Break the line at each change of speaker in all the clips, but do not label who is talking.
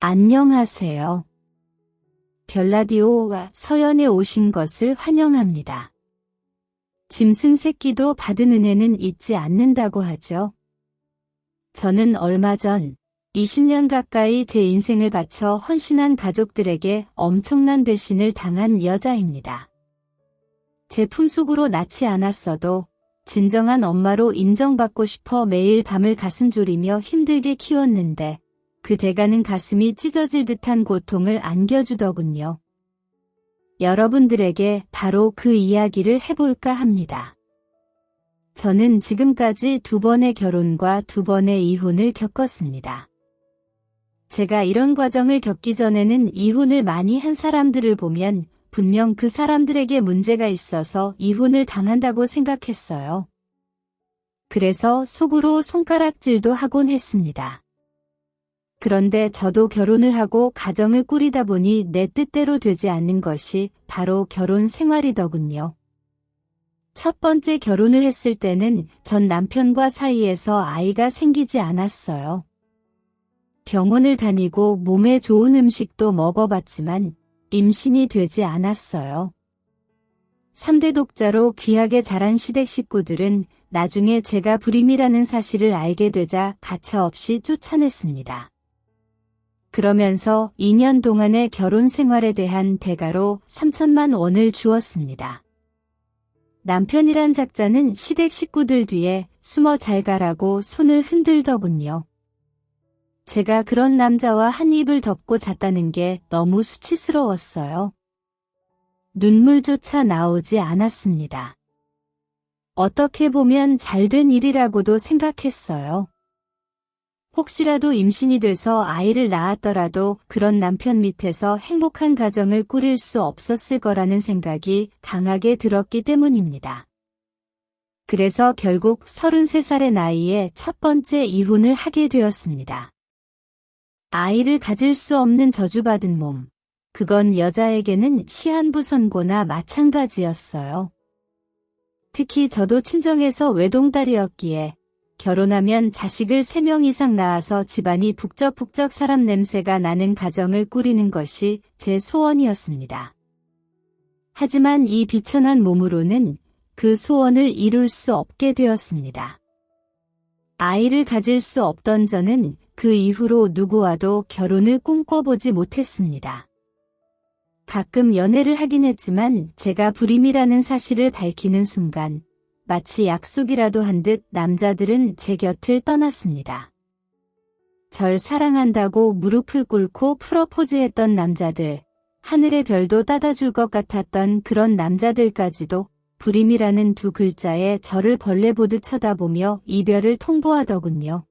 안녕하세요. 별라디오와 서연에 오신 것을 환영합니다. 짐승 새끼도 받은 은혜는 잊지 않는다고 하죠. 저는 얼마 전 20년 가까이 제 인생을 바쳐 헌신한 가족들에게 엄청난 배신을 당한 여자입니다. 제 품속으로 낳지 않았어도 진정한 엄마로 인정받고 싶어 매일 밤을 가슴 졸이며 힘들게 키웠는데 그 대가는 가슴이 찢어질 듯한 고통을 안겨주더군요. 여러분들에게 바로 그 이야기를 해볼까 합니다. 저는 지금까지 2번의 결혼과 2번의 이혼을 겪었습니다. 제가 이런 과정을 겪기 전에는 이혼을 많이 한 사람들을 보면 분명 그 사람들에게 문제가 있어서 이혼을 당한다고 생각했어요. 그래서 속으로 손가락질도 하곤 했습니다. 그런데 저도 결혼을 하고 가정을 꾸리다 보니 내 뜻대로 되지 않는 것이 바로 결혼 생활이더군요. 첫 번째 결혼을 했을 때는 전 남편과 사이에서 아이가 생기지 않았어요. 병원을 다니고 몸에 좋은 음식도 먹어봤지만 임신이 되지 않았어요. 3대 독자로 귀하게 자란 시댁 식구들은 나중에 제가 불임이라는 사실을 알게 되자 가차없이 쫓아냈습니다. 그러면서 2년 동안의 결혼 생활에 대한 대가로 3천만 원을 주었습니다. 남편이란 작자는 시댁 식구들 뒤에 숨어 잘 가라고 손을 흔들더군요. 제가 그런 남자와 한 입을 덮고 잤다는 게 너무 수치스러웠어요. 눈물조차 나오지 않았습니다. 어떻게 보면 잘된 일이라고도 생각했어요. 혹시라도 임신이 돼서 아이를 낳았더라도 그런 남편 밑에서 행복한 가정을 꾸릴 수 없었을 거라는 생각이 강하게 들었기 때문입니다. 그래서 결국 33살의 나이에 첫 번째 이혼을 하게 되었습니다. 아이를 가질 수 없는 저주받은 몸, 그건 여자에게는 시한부 선고나 마찬가지였어요. 특히 저도 친정에서 외동딸이었기에 결혼하면 자식을 3명 이상 낳아서 집안이 북적북적 사람 냄새가 나는 가정을 꾸리는 것이 제 소원이었습니다. 하지만 이 비천한 몸으로는 그 소원을 이룰 수 없게 되었습니다. 아이를 가질 수 없던 저는 그 이후로 누구와도 결혼을 꿈꿔보지 못했습니다. 가끔 연애를 하긴 했지만 제가 불임이라는 사실을 밝히는 순간 마치 약속이라도 한 듯 남자들은 제 곁을 떠났습니다. 절 사랑한다고 무릎을 꿇고 프러포즈했던 남자들, 하늘의 별도 따다줄 것 같았던 그런 남자들까지도 불임이라는 2 글자에 저를 벌레 보듯 쳐다보며 이별을 통보하더군요.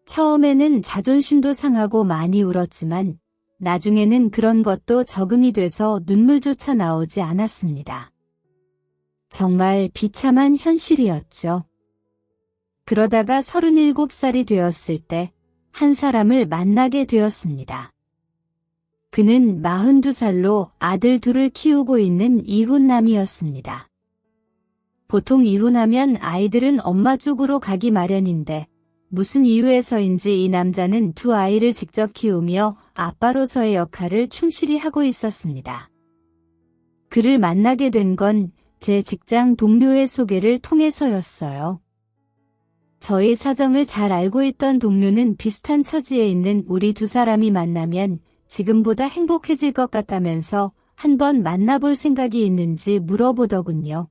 처음에는 자존심도 상하고 많이 울었지만 나중에는 그런 것도 적응이 돼서 눈물조차 나오지 않았습니다. 정말 비참한 현실이었죠. 그러다가 37살이 되었을 때 한 사람을 만나게 되었습니다. 그는 42살로 아들 2을 키우고 있는 이혼남이었습니다. 보통 이혼하면 아이들은 엄마 쪽으로 가기 마련인데 무슨 이유에서인지 이 남자는 2 아이를 직접 키우며 아빠로서의 역할을 충실히 하고 있었습니다. 그를 만나게 된 건 제 직장 동료의 소개를 통해서였어요. 저희 사정을 잘 알고 있던 동료는 비슷한 처지에 있는 우리 2 사람이 만나면 지금보다 행복해질 것 같다면서 한번 만나볼 생각이 있는지 물어보더군요.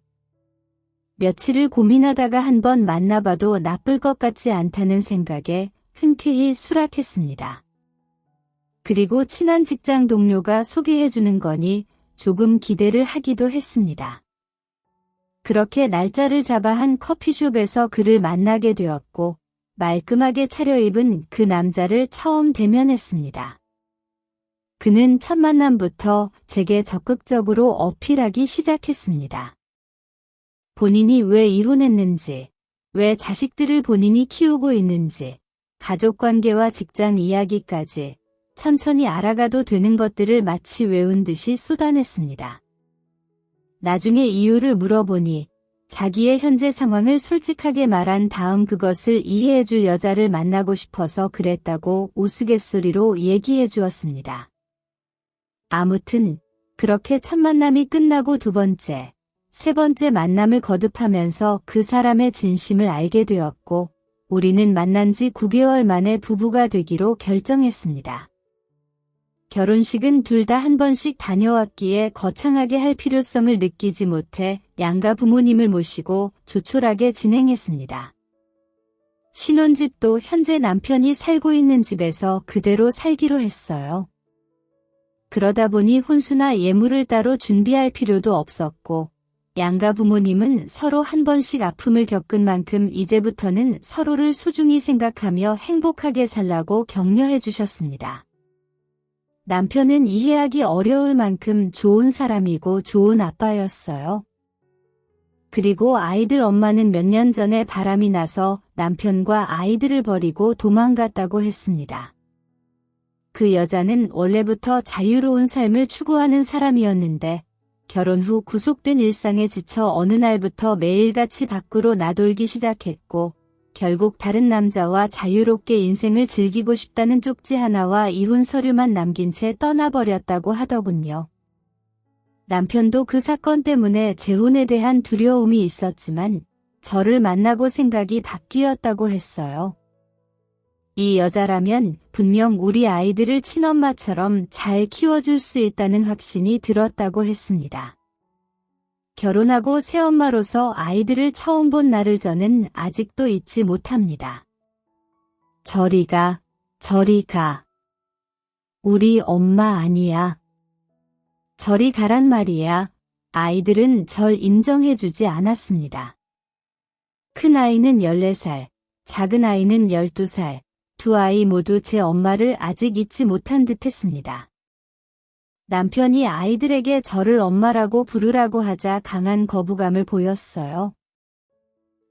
며칠을 고민하다가 한번 만나봐도 나쁠 것 같지 않다는 생각에 흔쾌히 수락했습니다. 그리고 친한 직장 동료가 소개해주는 거니 조금 기대를 하기도 했습니다. 그렇게 날짜를 잡아 한 커피숍에서 그를 만나게 되었고 말끔하게 차려입은 그 남자를 처음 대면했습니다. 그는 첫 만남부터 제게 적극적으로 어필하기 시작했습니다. 본인이 왜 이혼했는지, 왜 자식들을 본인이 키우고 있는지, 가족관계와 직장 이야기까지 천천히 알아가도 되는 것들을 마치 외운 듯이 쏟아냈습니다. 나중에 이유를 물어보니 자기의 현재 상황을 솔직하게 말한 다음 그것을 이해해줄 여자를 만나고 싶어서 그랬다고 우스갯소리로 얘기해 주었습니다. 아무튼 그렇게 첫 만남이 끝나고 두 번째, 세 번째 만남을 거듭하면서 그 사람의 진심을 알게 되었고 우리는 만난 지 9개월 만에 부부가 되기로 결정했습니다. 결혼식은 둘 다 한 번씩 다녀왔기에 거창하게 할 필요성을 느끼지 못해 양가 부모님을 모시고 조촐하게 진행했습니다. 신혼집도 현재 남편이 살고 있는 집에서 그대로 살기로 했어요. 그러다 보니 혼수나 예물을 따로 준비할 필요도 없었고 양가 부모님은 서로 한 번씩 아픔을 겪은 만큼 이제부터는 서로를 소중히 생각하며 행복하게 살라고 격려해 주셨습니다. 남편은 이해하기 어려울 만큼 좋은 사람이고 좋은 아빠였어요. 그리고 아이들 엄마는 몇 년 전에 바람이 나서 남편과 아이들을 버리고 도망갔다고 했습니다. 그 여자는 원래부터 자유로운 삶을 추구하는 사람이었는데 결혼 후 구속된 일상에 지쳐 어느 날부터 매일같이 밖으로 나돌기 시작했고 결국 다른 남자와 자유롭게 인생을 즐기고 싶다는 쪽지 하나와 이혼 서류만 남긴 채 떠나버렸다고 하더군요. 남편도 그 사건 때문에 재혼에 대한 두려움이 있었지만 저를 만나고 생각이 바뀌었다고 했어요. 이 여자라면 분명 우리 아이들을 친엄마처럼 잘 키워줄 수 있다는 확신이 들었다고 했습니다. 결혼하고 새엄마로서 아이들을 처음 본 날을 저는 아직도 잊지 못합니다. 저리 가, 저리 가. 우리 엄마 아니야. 저리 가란 말이야. 아이들은 절 인정해주지 않았습니다. 큰 아이는 14살, 작은 아이는 12살, 두 아이 모두 제 엄마를 아직 잊지 못한 듯 했습니다. 남편이 아이들에게 저를 엄마라고 부르라고 하자 강한 거부감을 보였어요.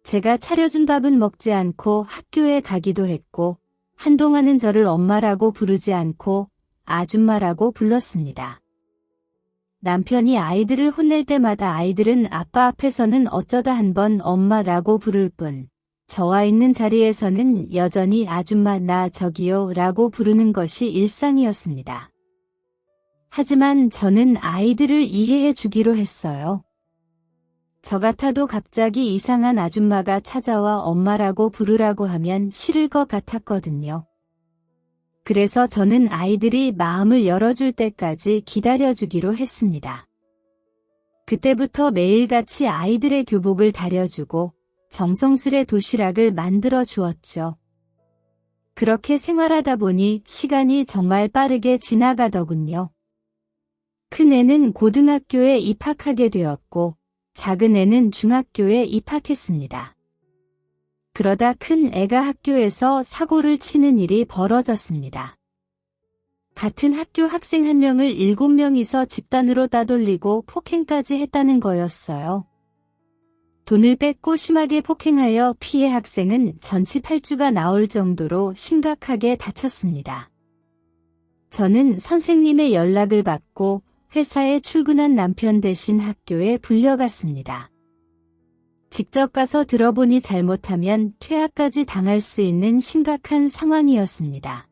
제가 차려준 밥은 먹지 않고 학교에 가기도 했고 한동안은 저를 엄마라고 부르지 않고 아줌마라고 불렀습니다. 남편이 아이들을 혼낼 때마다 아이들은 아빠 앞에서는 어쩌다 한번 엄마라고 부를 뿐 저와 있는 자리에서는 여전히 아줌마 나 저기요 라고 부르는 것이 일상이었습니다. 하지만 저는 아이들을 이해해 주기로 했어요. 저 같아도 갑자기 이상한 아줌마가 찾아와 엄마라고 부르라고 하면 싫을 것 같았거든요. 그래서 저는 아이들이 마음을 열어줄 때까지 기다려주기로 했습니다. 그때부터 매일같이 아이들의 교복을 다려주고 정성스레 도시락을 만들어 주었죠. 그렇게 생활하다 보니 시간이 정말 빠르게 지나가더군요. 큰 애는 고등학교에 입학하게 되었고 작은 애는 중학교에 입학했습니다. 그러다 큰 애가 학교에서 사고를 치는 일이 벌어졌습니다. 같은 학교 학생 한 명을 7명이서 집단으로 따돌리고 폭행까지 했다는 거였어요. 돈을 뺏고 심하게 폭행하여 피해 학생은 전치 8주가 나올 정도로 심각하게 다쳤습니다. 저는 선생님의 연락을 받고 회사에 출근한 남편 대신 학교에 불려갔습니다. 직접 가서 들어보니 잘못하면 퇴학까지 당할 수 있는 심각한 상황이었습니다.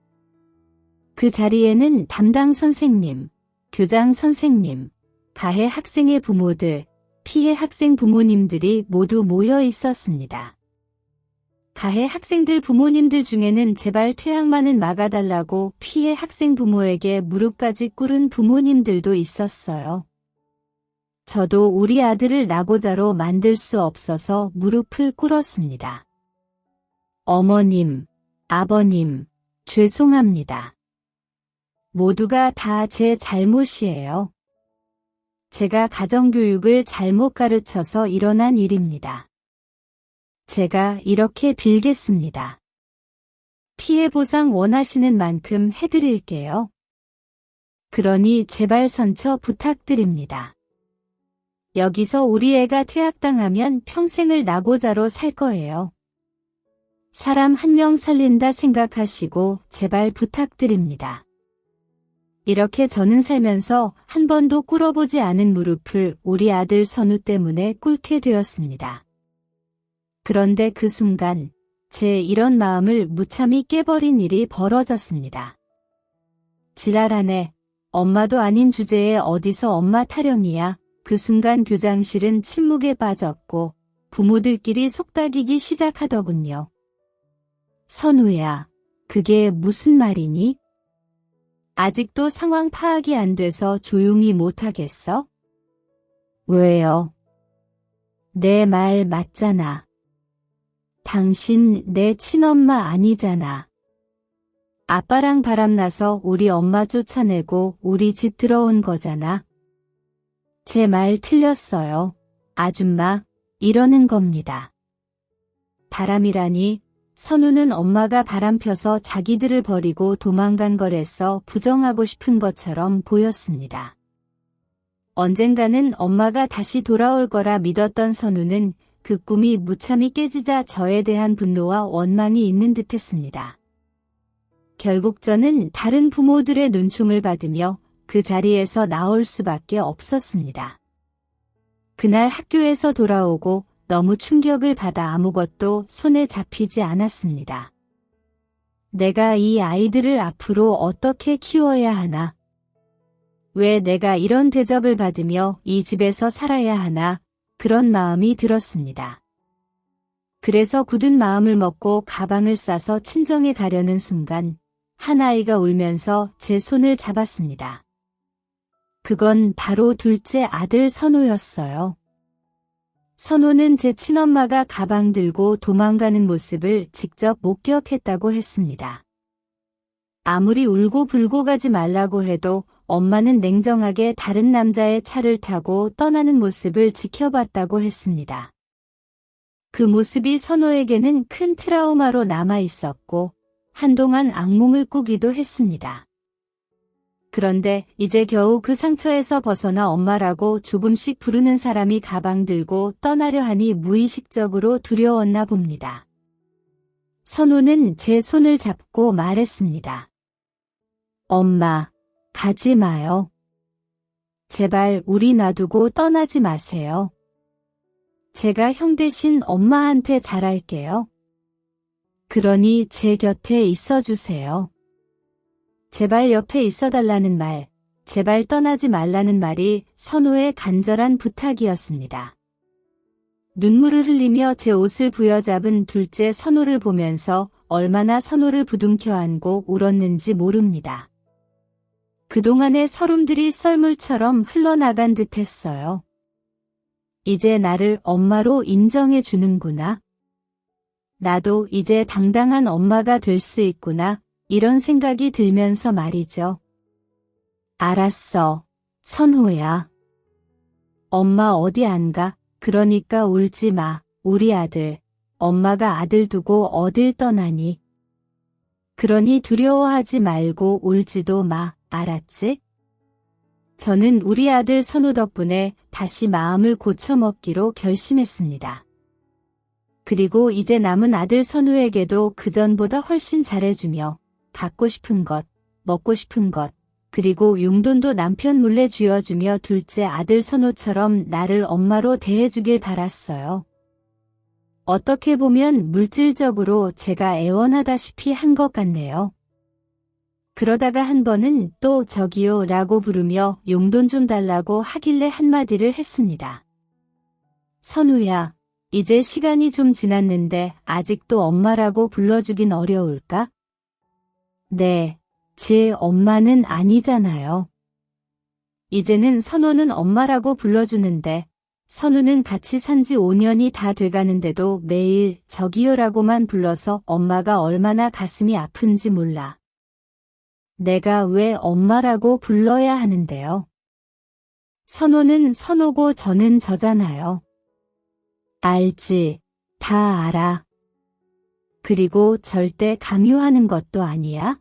그 자리에는 담당 선생님, 교장 선생님, 가해 학생의 부모들, 피해 학생 부모님들이 모두 모여 있었습니다. 가해 학생들 부모님들 중에는 제발 퇴학만은 막아달라고 피해 학생 부모에게 무릎까지 꿇은 부모님들도 있었어요. 저도 우리 아들을 낙오자로 만들 수 없어서 무릎을 꿇었습니다. 어머님, 아버님, 죄송합니다. 모두가 다 제 잘못이에요. 제가 가정교육을 잘못 가르쳐서 일어난 일입니다. 제가 이렇게 빌겠습니다. 피해 보상 원하시는 만큼 해드릴게요. 그러니 제발 선처 부탁드립니다. 여기서 우리 애가 퇴학당하면 평생을 낙오자로 살 거예요. 사람 한 명 살린다 생각하시고 제발 부탁드립니다. 이렇게 저는 살면서 한 번도 꿇어보지 않은 무릎을 우리 아들 선우 때문에 꿇게 되었습니다. 그런데 그 순간 제 이런 마음을 무참히 깨버린 일이 벌어졌습니다. 지랄하네. 엄마도 아닌 주제에 어디서 엄마 타령이야. 그 순간 교장실은 침묵에 빠졌고 부모들끼리 속닥이기 시작하더군요. 선우야, 그게 무슨 말이니? 아직도 상황 파악이 안 돼서 조용히 못하겠어? 왜요? 내 말 맞잖아. 당신 내 친엄마 아니잖아. 아빠랑 바람나서 우리 엄마 쫓아내고 우리 집 들어온 거잖아. 제 말 틀렸어요. 아줌마, 이러는 겁니다. 바람이라니, 선우는 엄마가 바람 펴서 자기들을 버리고 도망간 거래서 부정하고 싶은 것처럼 보였습니다. 언젠가는 엄마가 다시 돌아올 거라 믿었던 선우는 그 꿈이 무참히 깨지자 저에 대한 분노와 원망이 있는 듯했습니다. 결국 저는 다른 부모들의 눈총을 받으며 그 자리에서 나올 수밖에 없었습니다. 그날 학교에서 돌아오고 너무 충격을 받아 아무것도 손에 잡히지 않았습니다. 내가 이 아이들을 앞으로 어떻게 키워야 하나? 왜 내가 이런 대접을 받으며 이 집에서 살아야 하나? 그런 마음이 들었습니다. 그래서 굳은 마음을 먹고 가방을 싸서 친정에 가려는 순간 한 아이가 울면서 제 손을 잡았습니다. 그건 바로 둘째 아들 선우였어요. 선우는 제 친엄마가 가방 들고 도망가는 모습을 직접 목격했다고 했습니다. 아무리 울고 불고 가지 말라고 해도 엄마는 냉정하게 다른 남자의 차를 타고 떠나는 모습을 지켜봤다고 했습니다. 그 모습이 선우에게는 큰 트라우마로 남아 있었고 한동안 악몽을 꾸기도 했습니다. 그런데 이제 겨우 그 상처에서 벗어나 엄마라고 조금씩 부르는 사람이 가방 들고 떠나려 하니 무의식적으로 두려웠나 봅니다. 선우는 제 손을 잡고 말했습니다. 엄마, 가지 마요. 제발 우리 놔두고 떠나지 마세요. 제가 형 대신 엄마한테 잘할게요. 그러니 제 곁에 있어주세요. 제발 옆에 있어달라는 말, 제발 떠나지 말라는 말이 선우의 간절한 부탁이었습니다. 눈물을 흘리며 제 옷을 부여잡은 둘째 선우를 보면서 얼마나 선우를 부둥켜 안고 울었는지 모릅니다. 그동안의 서름들이 썰물처럼 흘러나간 듯했어요. 이제 나를 엄마로 인정해 주는구나. 나도 이제 당당한 엄마가 될 수 있구나. 이런 생각이 들면서 말이죠. 알았어, 선호야. 엄마 어디 안 가? 그러니까 울지 마, 우리 아들. 엄마가 아들 두고 어딜 떠나니? 그러니 두려워하지 말고 울지도 마, 알았지? 저는 우리 아들 선우 덕분에 다시 마음을 고쳐먹기로 결심했습니다. 그리고 이제 남은 아들 선우에게도 그전보다 훨씬 잘해주며 갖고 싶은 것, 먹고 싶은 것, 그리고 용돈도 남편 몰래 쥐어주며 둘째 아들 선우처럼 나를 엄마로 대해주길 바랐어요. 어떻게 보면 물질적으로 제가 애원하다시피 한 것 같네요. 그러다가 한 번은 또 저기요 라고 부르며 용돈 좀 달라고 하길래 한마디를 했습니다. 선우야, 이제 시간이 좀 지났는데 아직도 엄마라고 불러주긴 어려울까? 네, 제 엄마는 아니잖아요. 이제는 선우는 엄마라고 불러주는데 선우는 같이 산 지 5년이 다 돼가는데도 매일 저기요라고만 불러서 엄마가 얼마나 가슴이 아픈지 몰라. 내가 왜 엄마라고 불러야 하는데요? 선우는 선우고 저는 저잖아요. 알지, 다 알아. 그리고 절대 강요하는 것도 아니야?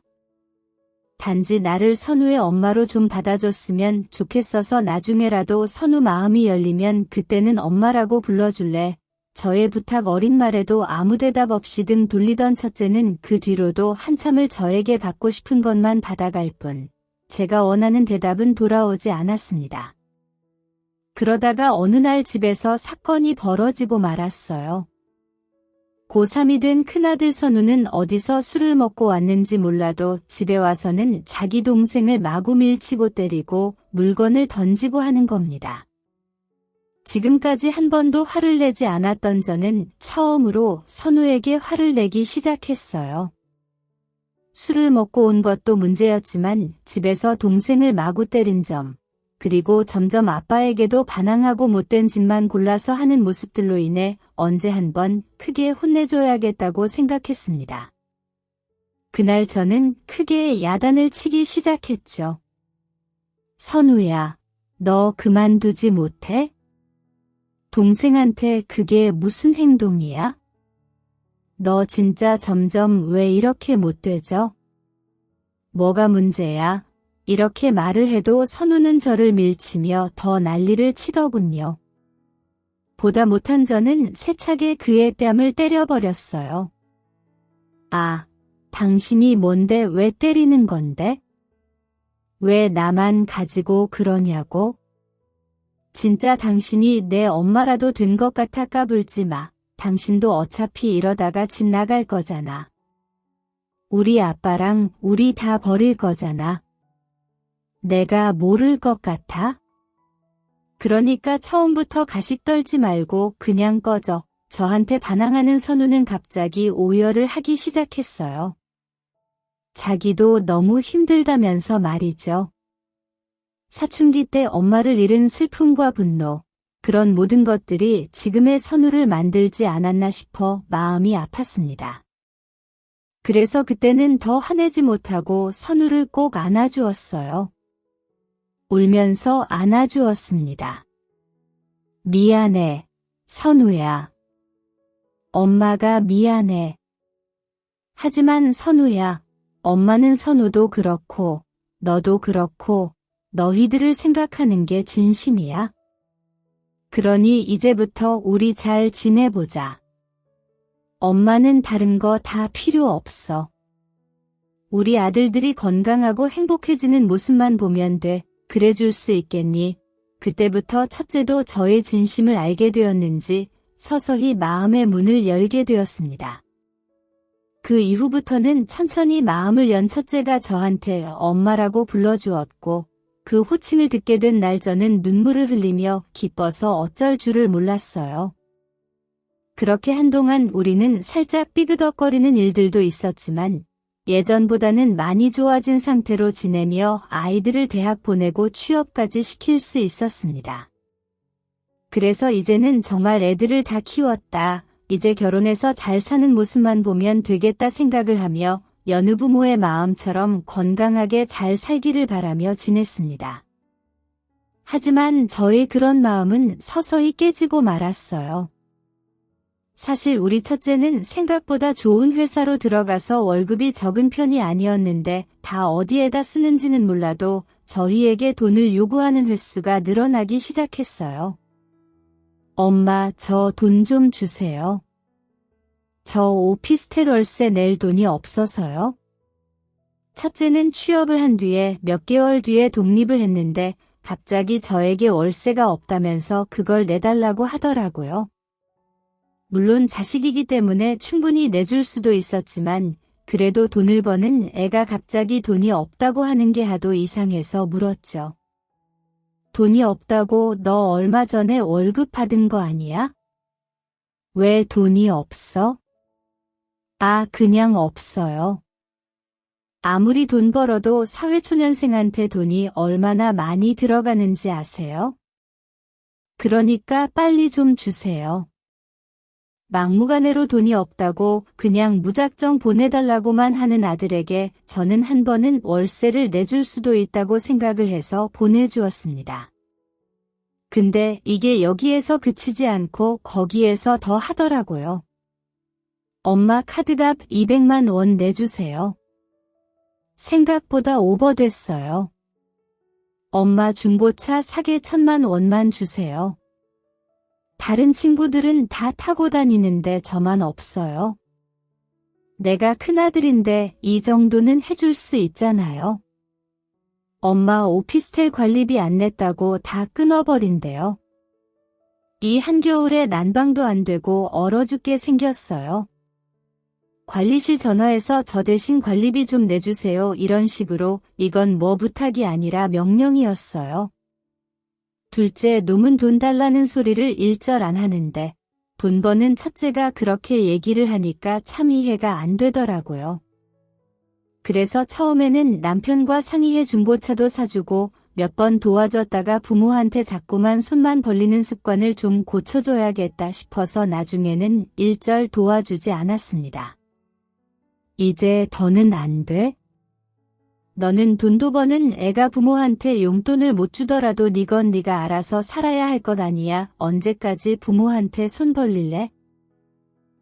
단지 나를 선우의 엄마로 좀 받아줬으면 좋겠어서 나중에라도 선우 마음이 열리면 그때는 엄마라고 불러줄래. 저의 부탁 어린 말에도 아무 대답 없이 등 돌리던 첫째는 그 뒤로도 한참을 저에게 받고 싶은 것만 받아갈 뿐 제가 원하는 대답은 돌아오지 않았습니다. 그러다가 어느 날 집에서 사건이 벌어지고 말았어요. 고3이 된 큰아들 선우는 어디서 술을 먹고 왔는지 몰라도 집에 와서는 자기 동생을 마구 밀치고 때리고 물건을 던지고 하는 겁니다. 지금까지 한 번도 화를 내지 않았던 저는 처음으로 선우에게 화를 내기 시작했어요. 술을 먹고 온 것도 문제였지만 집에서 동생을 마구 때린 점, 그리고 점점 아빠에게도 반항하고 못된 짓만 골라서 하는 모습들로 인해 언제 한번 크게 혼내줘야겠다고 생각했습니다. 그날 저는 크게 야단을 치기 시작했죠. 선우야, 너 그만두지 못해? 동생한테 그게 무슨 행동이야? 너 진짜 점점 왜 이렇게 못되죠? 뭐가 문제야? 이렇게 말을 해도 선우는 저를 밀치며 더 난리를 치더군요. 보다 못한 저는 세차게 그의 뺨을 때려버렸어요. 아, 당신이 뭔데 왜 때리는 건데? 왜 나만 가지고 그러냐고? 진짜 당신이 내 엄마라도 된 것 같아 까불지 마. 당신도 어차피 이러다가 집 나갈 거잖아. 우리 아빠랑 우리 다 버릴 거잖아. 내가 모를 것 같아? 그러니까 처음부터 가식 떨지 말고 그냥 꺼져. 저한테 반항하는 선우는 갑자기 오열을 하기 시작했어요. 자기도 너무 힘들다면서 말이죠. 사춘기 때 엄마를 잃은 슬픔과 분노, 그런 모든 것들이 지금의 선우를 만들지 않았나 싶어 마음이 아팠습니다. 그래서 그때는 더 화내지 못하고 선우를 꼭 안아주었어요. 울면서 안아주었습니다. 미안해, 선우야. 엄마가 미안해. 하지만 선우야, 엄마는 선우도 그렇고, 너도 그렇고, 너희들을 생각하는 게 진심이야. 그러니 이제부터 우리 잘 지내보자. 엄마는 다른 거 다 필요 없어. 우리 아들들이 건강하고 행복해지는 모습만 보면 돼. 그래 줄 수 있겠니? 그때부터 첫째도 저의 진심을 알게 되었는지 서서히 마음의 문을 열게 되었습니다. 그 이후부터는 천천히 마음을 연 첫째가 저한테 엄마라고 불러주었고, 그 호칭을 듣게 된 날 저는 눈물을 흘리며 기뻐서 어쩔 줄을 몰랐어요. 그렇게 한동안 우리는 살짝 삐그덕거리는 일들도 있었지만 예전보다는 많이 좋아진 상태로 지내며 아이들을 대학 보내고 취업까지 시킬 수 있었습니다. 그래서 이제는 정말 애들을 다 키웠다. 이제 결혼해서 잘 사는 모습만 보면 되겠다 생각을 하며 여느 부모의 마음처럼 건강하게 잘 살기를 바라며 지냈습니다. 하지만 저의 그런 마음은 서서히 깨지고 말았어요. 사실 우리 첫째는 생각보다 좋은 회사로 들어가서 월급이 적은 편이 아니었는데 다 어디에다 쓰는지는 몰라도 저희에게 돈을 요구하는 횟수가 늘어나기 시작했어요. 엄마, 저 돈 좀 주세요. 저 오피스텔 월세 낼 돈이 없어서요. 첫째는 취업을 한 뒤에 몇 개월 뒤에 독립을 했는데 갑자기 저에게 월세가 없다면서 그걸 내달라고 하더라고요. 물론 자식이기 때문에 충분히 내줄 수도 있었지만 그래도 돈을 버는 애가 갑자기 돈이 없다고 하는 게 하도 이상해서 물었죠. 돈이 없다고 너 얼마 전에 월급 받은 거 아니야? 왜 돈이 없어? 아, 그냥 없어요. 아무리 돈 벌어도 사회초년생한테 돈이 얼마나 많이 들어가는지 아세요? 그러니까 빨리 좀 주세요. 막무가내로 돈이 없다고 그냥 무작정 보내달라고만 하는 아들에게 저는 한 번은 월세를 내줄 수도 있다고 생각을 해서 보내주었습니다. 근데 이게 여기에서 그치지 않고 거기에서 더 하더라고요. 엄마 카드값 200만 원 내주세요. 생각보다 오버됐어요. 엄마 중고차 사게 1,000만 원만 주세요. 다른 친구들은 다 타고 다니는데 저만 없어요. 내가 큰아들인데 이 정도는 해줄 수 있잖아요. 엄마 오피스텔 관리비 안 냈다고 다 끊어버린대요. 이 한겨울에 난방도 안 되고 얼어 죽게 생겼어요. 관리실 전화해서 저 대신 관리비 좀 내주세요. 이런 식으로. 이건 뭐 부탁이 아니라 명령이었어요. 둘째 놈은 돈 달라는 소리를 일절 안 하는데 돈 버는 첫째가 그렇게 얘기를 하니까 참 이해가 안 되더라고요. 그래서 처음에는 남편과 상의해 중고차도 사주고 몇 번 도와줬다가 부모한테 자꾸만 손만 벌리는 습관을 좀 고쳐줘야겠다 싶어서 나중에는 일절 도와주지 않았습니다. 이제 더는 안 돼? 너는 돈도 버는 애가 부모한테 용돈을 못 주더라도 니건 니가 알아서 살아야 할 것 아니야. 언제까지 부모한테 손 벌릴래?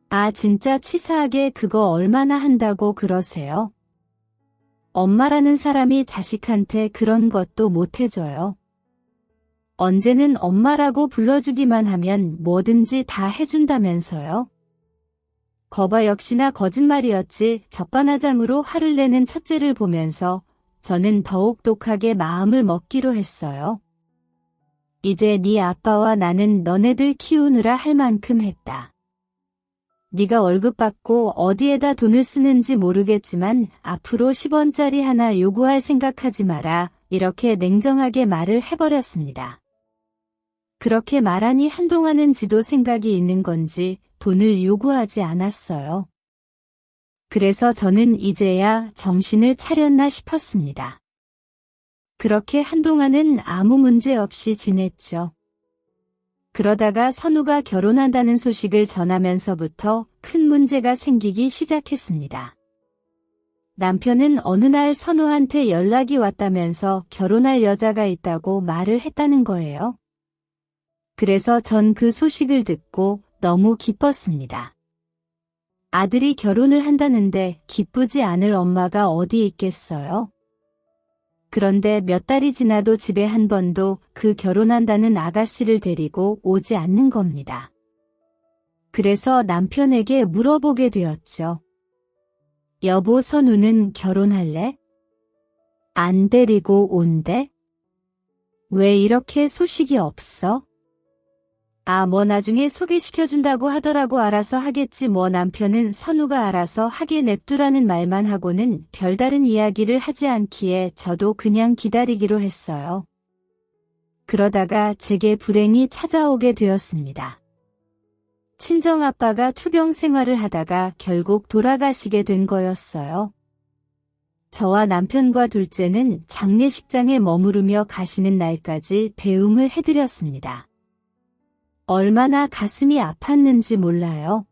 아 진짜 치사하게 그거 얼마나 한다고 그러세요? 엄마라는 사람이 자식한테 그런 것도 못 해줘요. 언제는 엄마라고 불러주기만 하면 뭐든지 다 해준다면서요. 거봐 역시나 거짓말이었지. 적반하장으로 화를 내는 첫째를 보면서 저는 더욱 독하게 마음을 먹기로 했어요. 이제 네 아빠와 나는 너네들 키우느라 할 만큼 했다. 네가 월급 받고 어디에다 돈을 쓰는지 모르겠지만 앞으로 10원짜리 하나 요구할 생각하지 마라. 이렇게 냉정하게 말을 해버렸습니다. 그렇게 말하니 한동안은 지도 생각이 있는 건지 돈을 요구하지 않았어요. 그래서 저는 이제야 정신을 차렸나 싶었습니다. 그렇게 한동안은 아무 문제 없이 지냈죠. 그러다가 선우가 결혼한다는 소식을 전하면서부터 큰 문제가 생기기 시작했습니다. 남편은 어느 날 선우한테 연락이 왔다면서 결혼할 여자가 있다고 말을 했다는 거예요. 그래서 전 그 소식을 듣고 너무 기뻤습니다. 아들이 결혼을 한다는데 기쁘지 않을 엄마가 어디 있겠어요? 그런데 몇 달이 지나도 집에 한 번도 그 결혼한다는 아가씨를 데리고 오지 않는 겁니다. 그래서 남편에게 물어보게 되었죠. 여보 선우는 결혼할래? 안 데리고 온대? 왜 이렇게 소식이 없어? 아, 뭐 나중에 소개시켜준다고 하더라고. 알아서 하겠지 뭐. 남편은 선우가 알아서 하게 냅두라는 말만 하고는 별다른 이야기를 하지 않기에 저도 그냥 기다리기로 했어요. 그러다가 제게 불행이 찾아오게 되었습니다. 친정아빠가 투병 생활을 하다가 결국 돌아가시게 된 거였어요. 저와 남편과 둘째는 장례식장에 머무르며 가시는 날까지 배웅을 해드렸습니다. 얼마나 가슴이 아팠는지 몰라요.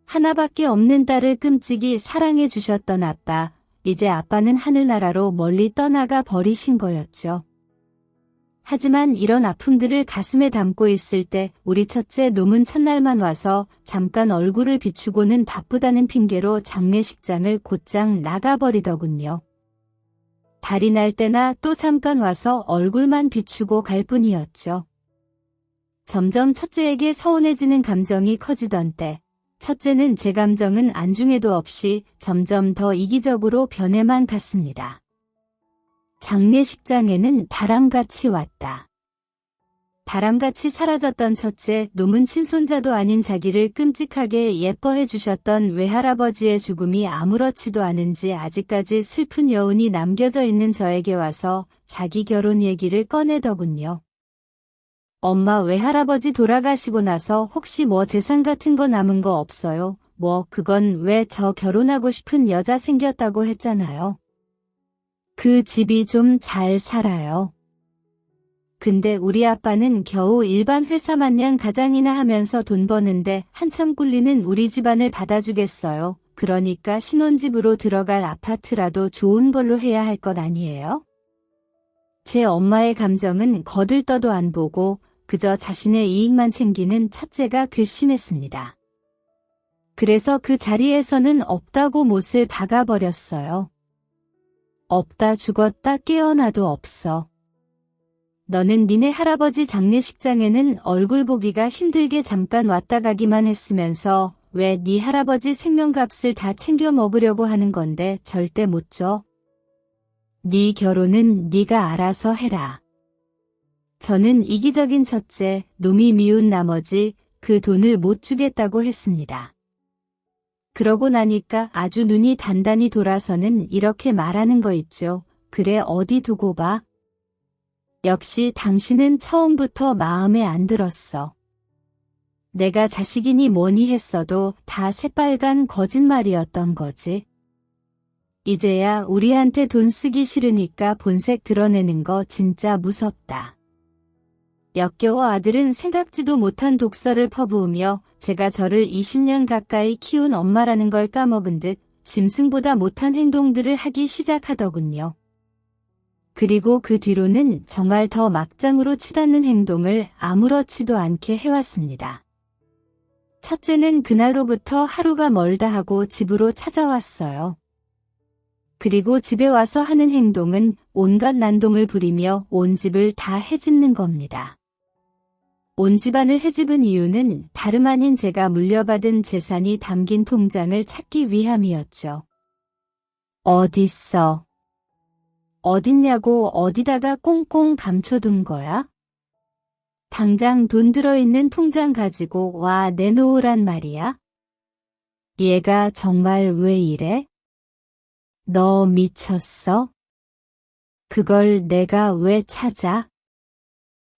하나밖에 없는 딸을 끔찍이 사랑해 주셨던 아빠, 이제 아빠는 하늘나라로 멀리 떠나가 버리신 거였죠. 하지만 이런 아픔들을 가슴에 담고 있을 때 우리 첫째 놈은 첫날만 와서 잠깐 얼굴을 비추고는 바쁘다는 핑계로 장례식장을 곧장 나가버리더군요. 달이 날 때나 또 잠깐 와서 얼굴만 비추고 갈 뿐이었죠. 점점 첫째에게 서운해지는 감정이 커지던 때 첫째는 제 감정은 안중에도 없이 점점 더 이기적으로 변해만 갔습니다. 장례식장에는 바람같이 왔다. 바람같이 사라졌던 첫째 놈은 친손자도 아닌 자기를 끔찍하게 예뻐해 주셨던 외할아버지의 죽음이 아무렇지도 않은지 아직까지 슬픈 여운이 남겨져 있는 저에게 와서 자기 결혼 얘기를 꺼내더군요. 엄마 외할아버지 돌아가시고 나서 혹시 뭐 재산 같은 거 남은 거 없어요? 뭐 그건 왜 저 결혼하고 싶은 여자 생겼다고 했잖아요. 그 집이 좀 잘 살아요. 근데 우리 아빠는 겨우 일반 회사 마냥 가장이나 하면서 돈 버는데 한참 꿀리는 우리 집안을 받아주겠어요. 그러니까 신혼집으로 들어갈 아파트라도 좋은 걸로 해야 할 것 아니에요? 제 엄마의 감정은 거들떠도 안 보고 그저 자신의 이익만 챙기는 첫째가 괘씸했습니다. 그래서 그 자리에서는 없다고 못을 박아버렸어요. 없다 죽었다 깨어나도 없어. 너는 니네 할아버지 장례식장에는 얼굴 보기가 힘들게 잠깐 왔다 가기만 했으면서 왜 네 할아버지 생명값을 다 챙겨 먹으려고 하는 건데 절대 못 줘. 네 결혼은 네가 알아서 해라. 저는 이기적인 첫째, 놈이 미운 나머지 그 돈을 못 주겠다고 했습니다. 그러고 나니까 아주 눈이 단단히 돌아서는 이렇게 말하는 거 있죠. 그래 어디 두고 봐. 역시 당신은 처음부터 마음에 안 들었어. 내가 자식이니 뭐니 했어도 다 새빨간 거짓말이었던 거지. 이제야 우리한테 돈 쓰기 싫으니까 본색 드러내는 거 진짜 무섭다. 역겨워 아들은 생각지도 못한 독설을 퍼부으며 제가 저를 20년 가까이 키운 엄마라는 걸 까먹은 듯 짐승보다 못한 행동들을 하기 시작하더군요. 그리고 그 뒤로는 정말 더 막장으로 치닫는 행동을 아무렇지도 않게 해왔습니다. 첫째는 그날로부터 하루가 멀다 하고 집으로 찾아왔어요. 그리고 집에 와서 하는 행동은 온갖 난동을 부리며 온 집을 다 헤집는 겁니다. 온 집안을 헤집은 이유는 다름 아닌 제가 물려받은 재산이 담긴 통장을 찾기 위함이었죠. 어딨어? 어딨냐고 어디다가 꽁꽁 감춰둔 거야? 당장 돈 들어있는 통장 가지고 와 내놓으란 말이야? 얘가 정말 왜 이래? 너 미쳤어? 그걸 내가 왜 찾아?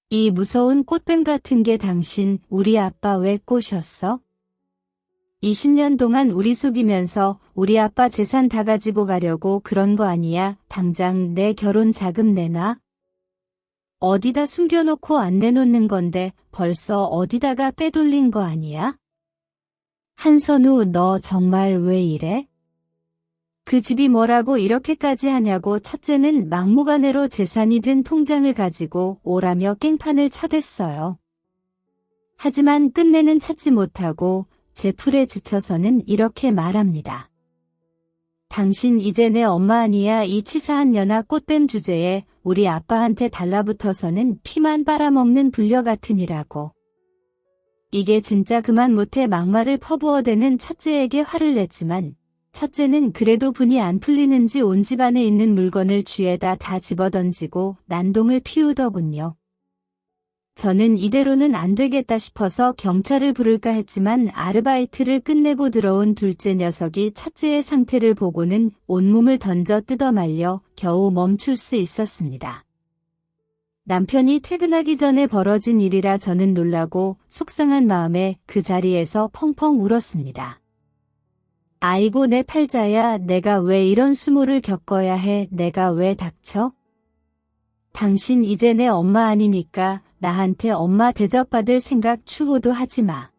이 무서운 꽃뱀 같은 게 당신 우리 아빠 왜 꼬셨어? 20년 동안 우리 속이면서 우리 아빠 재산 다 가지고 가려고 그런 거 아니야? 당장 내 결혼 자금 내놔. 어디다 숨겨놓고 안 내놓는 건데 벌써 어디다가 빼돌린 거 아니야? 한선우 너 정말 왜 이래? 그 집이 뭐라고 이렇게까지 하냐고 첫째는 막무가내로 재산이 든 통장을 가지고 오라며 깽판을 쳐댔어요. 하지만 끝내는 찾지 못하고 제 풀에 지쳐서는 이렇게 말합니다. 당신 이제 내 엄마 아니야. 이 치사한 년아 꽃뱀 주제에 우리 아빠한테 달라붙어서는 피만 빨아먹는 불려 같으니라고. 이게 진짜 그만 못해 막말을 퍼부어대는 첫째에게 화를 냈지만 첫째는 그래도 분이 안 풀리는지 온 집안에 있는 물건을 쥐에다 다 집어던지고 난동을 피우더군요. 저는 이대로는 안 되겠다 싶어서 경찰을 부를까 했지만 아르바이트를 끝내고 들어온 둘째 녀석이 첫째의 상태를 보고는 온몸을 던져 뜯어 말려 겨우 멈출 수 있었습니다. 남편이 퇴근하기 전에 벌어진 일이라 저는 놀라고 속상한 마음에 그 자리에서 펑펑 울었습니다. 아이고 내 팔자야, 내가 왜 이런 수모를 겪어야 해. 내가 왜 닥쳐? 당신 이제 내 엄마 아니니까 나한테 엄마 대접받을 생각 추호도 하지 마.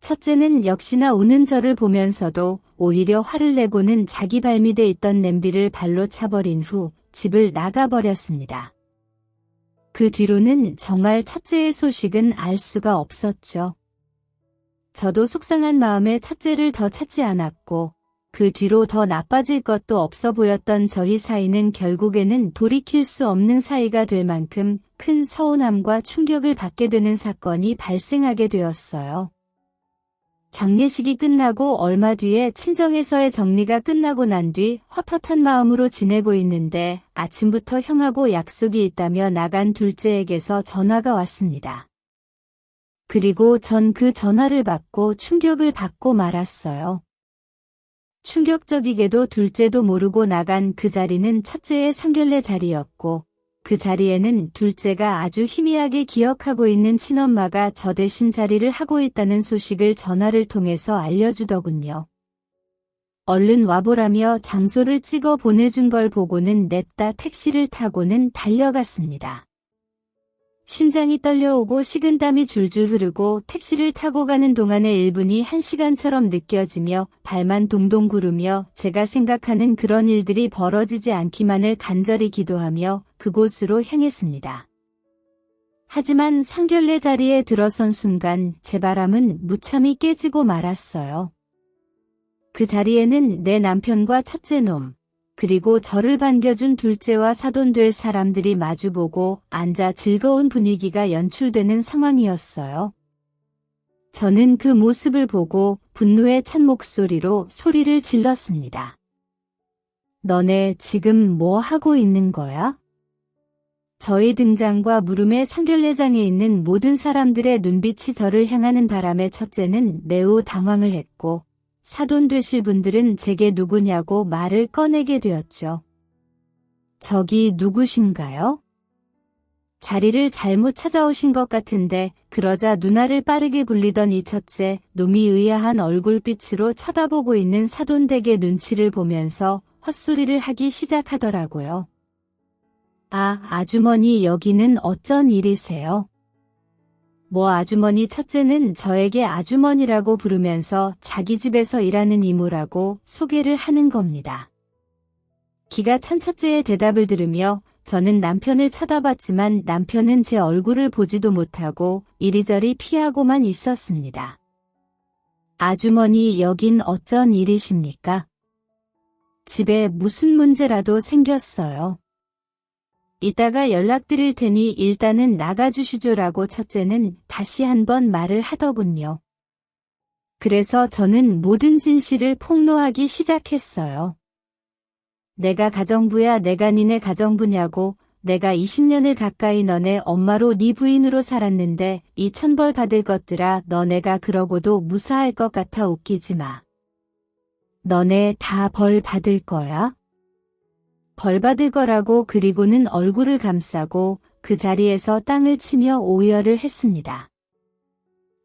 첫째는 역시나 우는 저를 보면서도 오히려 화를 내고는 자기 발밑에 있던 냄비를 발로 차버린 후 집을 나가버렸습니다. 그 뒤로는 정말 첫째의 소식은 알 수가 없었죠. 저도 속상한 마음에 첫째를 더 찾지 않았고 그 뒤로 더 나빠질 것도 없어 보였던 저희 사이는 결국에는 돌이킬 수 없는 사이가 될 만큼 큰 서운함과 충격을 받게 되는 사건이 발생하게 되었어요. 장례식이 끝나고 얼마 뒤에 친정에서의 정리가 끝나고 난 뒤 헛헛한 마음으로 지내고 있는데 아침부터 형하고 약속이 있다며 나간 둘째에게서 전화가 왔습니다. 그리고 전 그 전화를 받고 충격을 받고 말았어요. 충격적이게도 둘째도 모르고 나간 그 자리는 첫째의 상견례 자리였고 그 자리에는 둘째가 아주 희미하게 기억하고 있는 친엄마가 저 대신 자리를 하고 있다는 소식을 전화를 통해서 알려주더군요. 얼른 와보라며 장소를 찍어 보내준 걸 보고는 냅다 택시를 타고는 달려갔습니다. 심장이 떨려오고 식은땀이 줄줄 흐르고 택시를 타고 가는 동안의 1분이 1시간처럼 느껴지며 발만 동동 구르며 제가 생각하는 그런 일들이 벌어지지 않기만을 간절히 기도하며 그곳으로 향했습니다. 하지만 상견례 자리에 들어선 순간 제 바람은 무참히 깨지고 말았어요. 그 자리에는 내 남편과 첫째 놈, 그리고 저를 반겨준 둘째와 사돈될 사람들이 마주보고 앉아 즐거운 분위기가 연출되는 상황이었어요. 저는 그 모습을 보고 분노에 찬 목소리로 소리를 질렀습니다. 너네 지금 뭐 하고 있는 거야? 저의 등장과 물음에 상결례장에 있는 모든 사람들의 눈빛이 저를 향하는 바람에 첫째는 매우 당황을 했고 사돈 되실 분들은 제게 누구냐고 말을 꺼내게 되었죠. 저기 누구신가요? 자리를 잘못 찾아오신 것 같은데 그러자 눈알을 빠르게 굴리던 이 첫째 놈이 의아한 얼굴빛으로 쳐다보고 있는 사돈 댁의 눈치를 보면서 헛소리를 하기 시작하더라고요. 아주머니 여기는 어쩐 일이세요? 뭐 아주머니 첫째는 저에게 아주머니라고 부르면서 자기 집에서 일하는 이모라고 소개를 하는 겁니다. 기가 찬 첫째의 대답을 들으며 저는 남편을 쳐다봤지만 남편은 제 얼굴을 보지도 못하고 이리저리 피하고만 있었습니다. 아주머니 여긴 어쩐 일이십니까? 집에 무슨 문제라도 생겼어요. 이따가 연락드릴 테니 일단은 나가주시죠라고 첫째는 다시 한번 말을 하더군요. 그래서 저는 모든 진실을 폭로하기 시작했어요. 내가 가정부야 내가 니네 가정부냐고 내가 20년을 가까이 너네 엄마로 네 부인으로 살았는데 이 천벌 받을 것들아 너네가 그러고도 무사할 것 같아 웃기지 마. 너네 다 벌 받을 거야? 벌 받을 거라고 그리고는 얼굴을 감싸고 그 자리에서 땅을 치며 오열을 했습니다.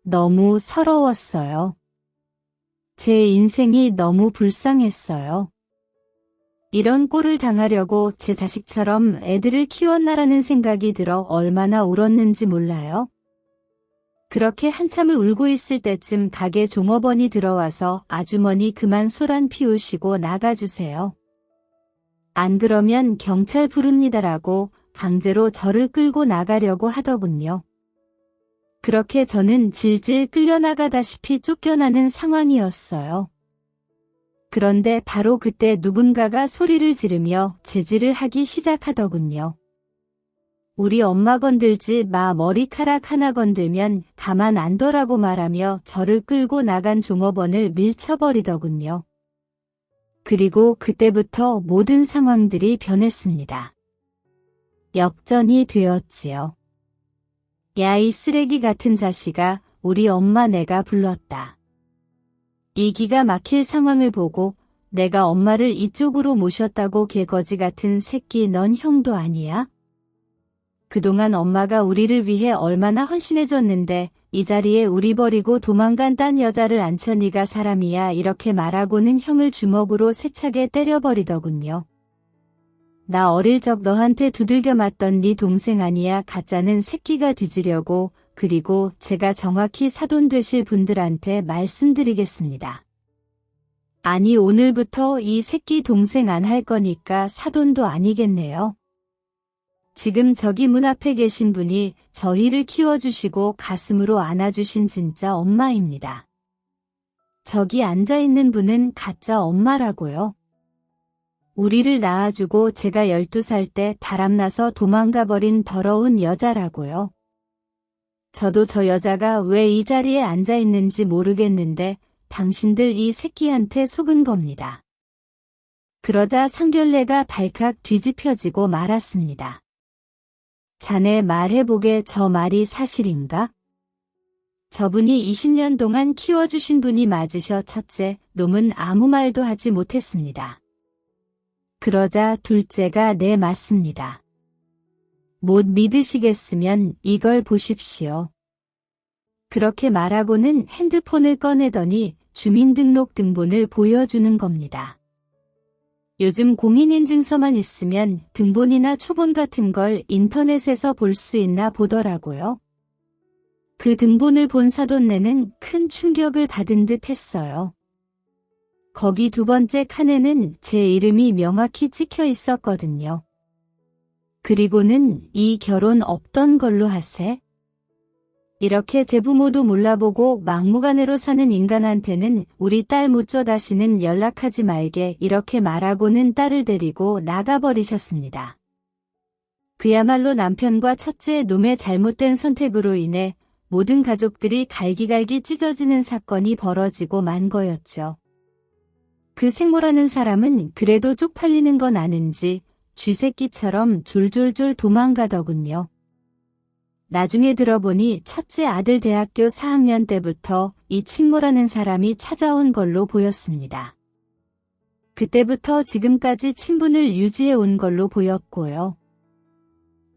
너무 서러웠어요. 제 인생이 너무 불쌍했어요. 이런 꼴을 당하려고 제 자식처럼 애들을 키웠나라는 생각이 들어 얼마나 울었는지 몰라요. 그렇게 한참을 울고 있을 때쯤 가게 종업원이 들어와서 아주머니 그만 소란 피우시고 나가주세요. 안 그러면 경찰 부릅니다라고 강제로 저를 끌고 나가려고 하더군요. 그렇게 저는 질질 끌려나가다시피 쫓겨나는 상황이었어요. 그런데 바로 그때 누군가가 소리를 지르며 제지를 하기 시작하더군요. 우리 엄마 건들지 마 머리카락 하나 건들면 가만 안 둬라고 말하며 저를 끌고 나간 종업원을 밀쳐버리더군요. 그리고 그때부터 모든 상황들이 변했습니다. 역전이 되었지요. 야 이 쓰레기 같은 자식아 우리 엄마 내가 불렀다. 이 기가 막힐 상황을 보고 내가 엄마를 이쪽으로 모셨다고 개거지 같은 새끼 넌 형도 아니야? 그동안 엄마가 우리를 위해 얼마나 헌신해줬는데 이 자리에 우리 버리고 도망간 딴 여자를 앉혀 네가 사람이야 이렇게 말하고는 형을 주먹으로 세차게 때려버리더군요. 나 어릴 적 너한테 두들겨 맞던 네 동생 아니야 가짜는 새끼가 뒤지려고 그리고 제가 정확히 사돈 되실 분들한테 말씀드리겠습니다. 아니 오늘부터 이 새끼 동생 안 할 거니까 사돈도 아니겠네요. 지금 저기 문 앞에 계신 분이 저희를 키워주시고 가슴으로 안아주신 진짜 엄마입니다. 저기 앉아있는 분은 가짜 엄마라고요. 우리를 낳아주고 제가 12살 때 바람나서 도망가버린 더러운 여자라고요. 저도 저 여자가 왜 이 자리에 앉아있는지 모르겠는데 당신들 이 새끼한테 속은 겁니다. 그러자 상결례가 발칵 뒤집혀지고 말았습니다. 자네 말해보게 저 말이 사실인가? 저분이 20년 동안 키워주신 분이 맞으셔 첫째, 놈은 아무 말도 하지 못했습니다. 그러자 둘째가 네 맞습니다. 못 믿으시겠으면 이걸 보십시오. 그렇게 말하고는 핸드폰을 꺼내더니 주민등록등본을 보여주는 겁니다. 요즘 공인인증서만 있으면 등본이나 초본 같은 걸 인터넷에서 볼 수 있나 보더라고요. 그 등본을 본 사돈네는 큰 충격을 받은 듯 했어요. 거기 두 번째 칸에는 제 이름이 명확히 찍혀 있었거든요. 그리고는 이 결혼 없던 걸로 하세? 이렇게 제 부모도 몰라보고 막무가내로 사는 인간한테는 우리 딸 묻죠 다시는 연락하지 말게 이렇게 말하고는 딸을 데리고 나가버리셨습니다. 그야말로 남편과 첫째 놈의 잘못된 선택으로 인해 모든 가족들이 갈기갈기 찢어지는 사건이 벌어지고 만 거였죠. 그 생모라는 사람은 그래도 쪽팔리는 건 아는지 쥐새끼처럼 졸졸졸 도망가더군요. 나중에 들어보니 첫째 아들 대학교 4학년 때부터 이 친모라는 사람이 찾아온 걸로 보였습니다. 그때부터 지금까지 친분을 유지해 온 걸로 보였고요.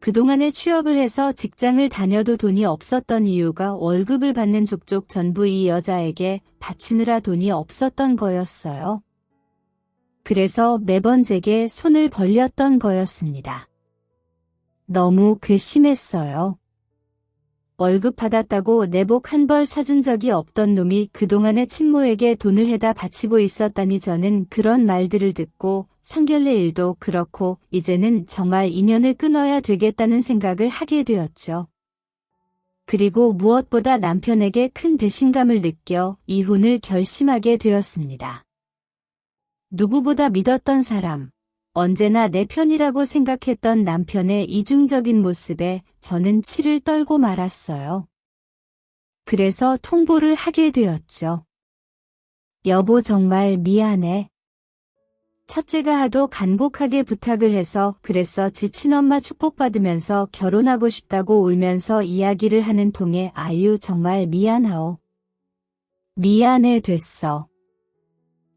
그동안에 취업을 해서 직장을 다녀도 돈이 없었던 이유가 월급을 받는 족족 전부 이 여자에게 바치느라 돈이 없었던 거였어요. 그래서 매번 제게 손을 벌렸던 거였습니다. 너무 괘씸했어요. 월급 받았다고 내복 한 벌 사준 적이 없던 놈이 그동안에 친모에게 돈을 해다 바치고 있었다니 저는 그런 말들을 듣고 상견례 일도 그렇고 이제는 정말 인연을 끊어야 되겠다는 생각을 하게 되었죠. 그리고 무엇보다 남편에게 큰 배신감을 느껴 이혼을 결심하게 되었습니다. 누구보다 믿었던 사람, 언제나 내 편이라고 생각했던 남편의 이중적인 모습에 저는 치를 떨고 말았어요. 그래서 통보를 하게 되었죠. 여보 정말 미안해. 첫째가 하도 간곡하게 부탁을 해서 그래서 지 친엄마 축복받으면서 결혼하고 싶다고 울면서 이야기를 하는 통에 아유 정말 미안하오. 미안해 됐어.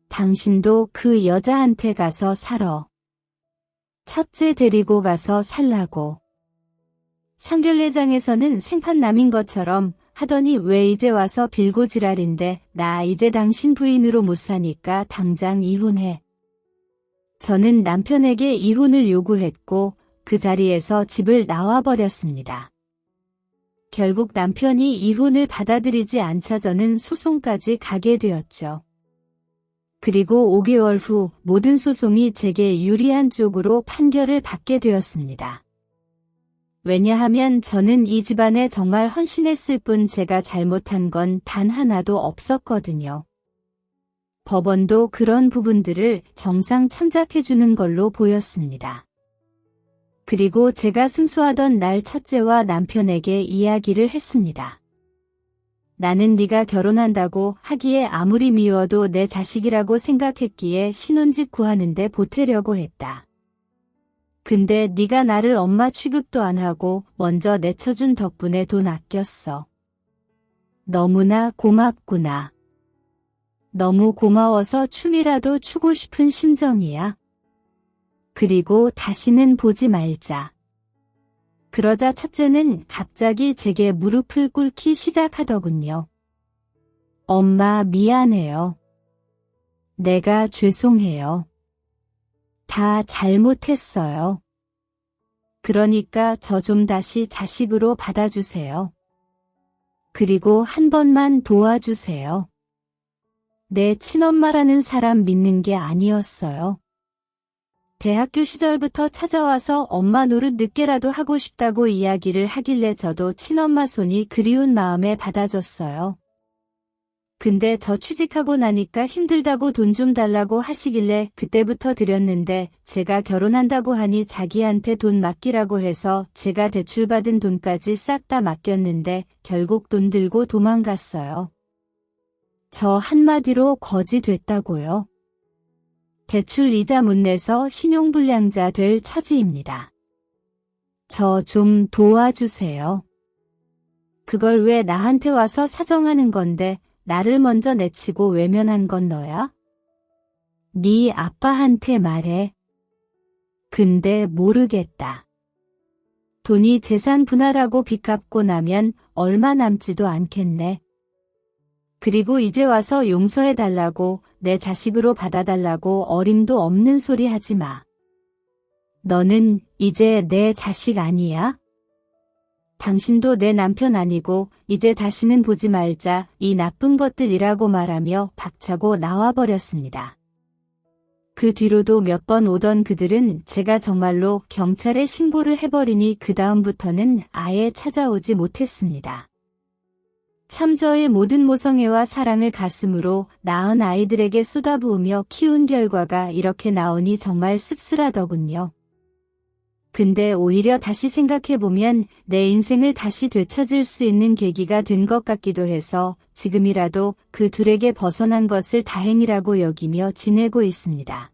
당신도 그 여자한테 가서 살아. 첫째 데리고 가서 살라고. 상견례장에서는 생판남인 것처럼 하더니 왜 이제 와서 빌고 지랄인데 나 이제 당신 부인으로 못 사니까 당장 이혼해. 저는 남편에게 이혼을 요구했고 그 자리에서 집을 나와버렸습니다. 결국 남편이 이혼을 받아들이지 않자 저는 소송까지 가게 되었죠. 그리고 5개월 후 모든 소송이 제게 유리한 쪽으로 판결을 받게 되었습니다. 왜냐하면 저는 이 집안에 정말 헌신했을 뿐 제가 잘못한 건 단 하나도 없었거든요. 법원도 그런 부분들을 정상 참작해주는 걸로 보였습니다. 그리고 제가 승소하던 날 첫째와 남편에게 이야기를 했습니다. 나는 네가 결혼한다고 하기에 아무리 미워도 내 자식이라고 생각했기에 신혼집 구하는데 보태려고 했다. 근데 네가 나를 엄마 취급도 안 하고 먼저 내쳐준 덕분에 돈 아꼈어. 너무나 고맙구나. 너무 고마워서 춤이라도 추고 싶은 심정이야. 그리고 다시는 보지 말자. 그러자 첫째는 갑자기 제게 무릎을 꿇기 시작하더군요. 엄마 미안해요. 내가 죄송해요. 다 잘못했어요. 그러니까 저 좀 다시 자식으로 받아주세요. 그리고 한 번만 도와주세요. 내 친엄마라는 사람 믿는 게 아니었어요. 대학교 시절부터 찾아와서 엄마 노릇 늦게라도 하고 싶다고 이야기를 하길래 저도 친엄마 손이 그리운 마음에 받아줬어요. 근데 저 취직하고 나니까 힘들다고 돈 좀 달라고 하시길래 그때부터 드렸는데 제가 결혼한다고 하니 자기한테 돈 맡기라고 해서 제가 대출받은 돈까지 싹 다 맡겼는데 결국 돈 들고 도망갔어요. 저 한마디로 거지 됐다고요. 대출 이자 못 내서 신용불량자 될 처지입니다. 저 좀 도와주세요. 그걸 왜 나한테 와서 사정하는 건데 나를 먼저 내치고 외면한 건 너야? 네 아빠한테 말해. 근데 모르겠다. 돈이 재산 분할하고 빚 갚고 나면 얼마 남지도 않겠네. 그리고 이제 와서 용서해달라고 내 자식으로 받아달라고 어림도 없는 소리 하지 마. 너는 이제 내 자식 아니야? 당신도 내 남편 아니고 이제 다시는 보지 말자 이 나쁜 것들이라고 말하며 박차고 나와버렸습니다. 그 뒤로도 몇 번 오던 그들은 제가 정말로 경찰에 신고를 해버리니 그 다음부터는 아예 찾아오지 못했습니다. 참 저의 모든 모성애와 사랑을 가슴으로 낳은 아이들에게 쏟아부으며 키운 결과가 이렇게 나오니 정말 씁쓸하더군요. 근데 오히려 다시 생각해보면 내 인생을 다시 되찾을 수 있는 계기가 된 것 같기도 해서 지금이라도 그 둘에게 벗어난 것을 다행이라고 여기며 지내고 있습니다.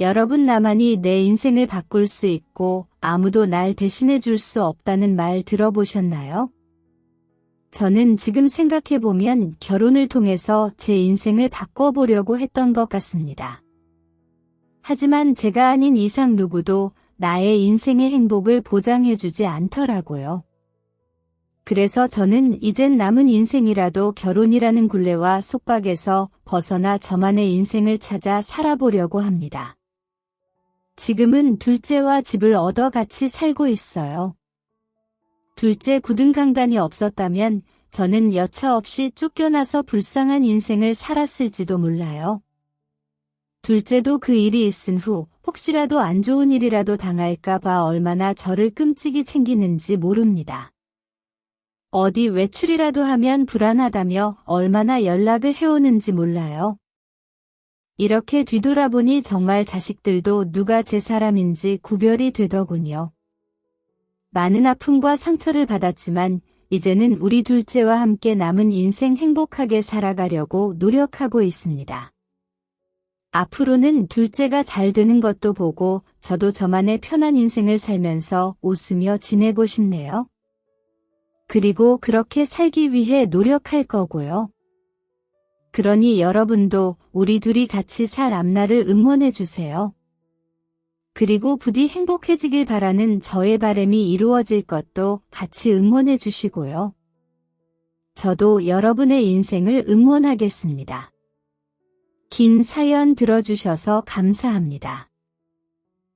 여러분, 나만이 내 인생을 바꿀 수 있고 아무도 날 대신해 줄 수 없다는 말 들어보셨나요? 저는 지금 생각해보면 결혼을 통해서 제 인생을 바꿔보려고 했던 것 같습니다. 하지만 제가 아닌 이상 누구도 나의 인생의 행복을 보장해주지 않더라고요. 그래서 저는 이젠 남은 인생이라도 결혼이라는 굴레와 속박에서 벗어나 저만의 인생을 찾아 살아보려고 합니다. 지금은 둘째와 집을 얻어 같이 살고 있어요. 둘째 굳은 강단이 없었다면 저는 여차 없이 쫓겨나서 불쌍한 인생을 살았을지도 몰라요. 둘째도 그 일이 있은 후 혹시라도 안 좋은 일이라도 당할까봐 얼마나 저를 끔찍이 챙기는지 모릅니다. 어디 외출이라도 하면 불안하다며 얼마나 연락을 해오는지 몰라요. 이렇게 뒤돌아보니 정말 자식들도 누가 제 사람인지 구별이 되더군요. 많은 아픔과 상처를 받았지만 이제는 우리 둘째와 함께 남은 인생 행복하게 살아가려고 노력하고 있습니다. 앞으로는 둘째가 잘 되는 것도 보고 저도 저만의 편한 인생을 살면서 웃으며 지내고 싶네요. 그리고 그렇게 살기 위해 노력할 거고요. 그러니 여러분도 우리 둘이 같이 살 앞날을 응원해 주세요. 그리고 부디 행복해지길 바라는 저의 바람이 이루어질 것도 같이 응원해 주시고요. 저도 여러분의 인생을 응원하겠습니다. 긴 사연 들어주셔서 감사합니다.